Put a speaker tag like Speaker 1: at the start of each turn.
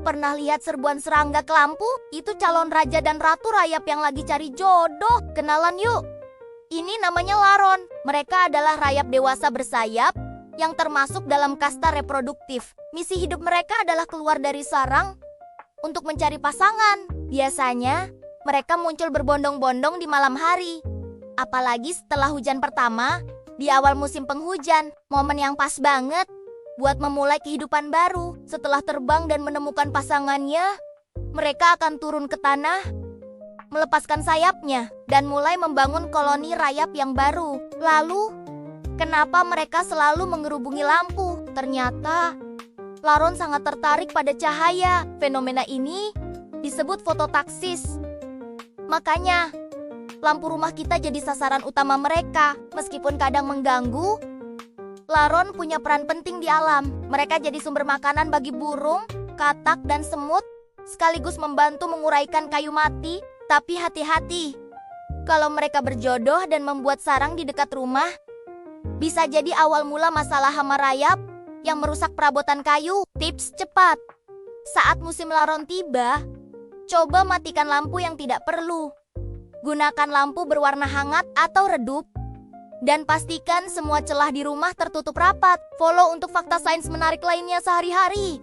Speaker 1: Pernah lihat serbuan serangga ke lampu? Itu calon raja dan ratu rayap yang lagi cari jodoh. Kenalan yuk. Ini namanya laron. Mereka adalah rayap dewasa bersayap yang termasuk dalam kasta reproduktif. Misi hidup mereka adalah keluar dari sarang untuk mencari pasangan. Biasanya, mereka muncul berbondong-bondong di malam hari. Apalagi setelah hujan pertama, di awal musim penghujan. Momen yang pas banget buat memulai kehidupan baru. Setelah terbang dan menemukan pasangannya, mereka akan turun ke tanah, melepaskan sayapnya, dan mulai membangun koloni rayap yang baru. Lalu, kenapa mereka selalu mengerubungi lampu? Ternyata, laron sangat tertarik pada cahaya. Fenomena ini disebut fototaksis. Makanya, lampu rumah kita jadi sasaran utama mereka. Meskipun kadang mengganggu, laron punya peran penting di alam. Mereka jadi sumber makanan bagi burung, katak, dan semut, sekaligus membantu menguraikan kayu mati. Tapi hati-hati, kalau mereka berjodoh dan membuat sarang di dekat rumah, bisa jadi awal mula masalah hama rayap yang merusak perabotan kayu. Tips cepat: saat musim laron tiba, coba matikan lampu yang tidak perlu. Gunakan lampu berwarna hangat atau redup, dan pastikan semua celah di rumah tertutup rapat. Follow untuk fakta sains menarik lainnya sehari-hari.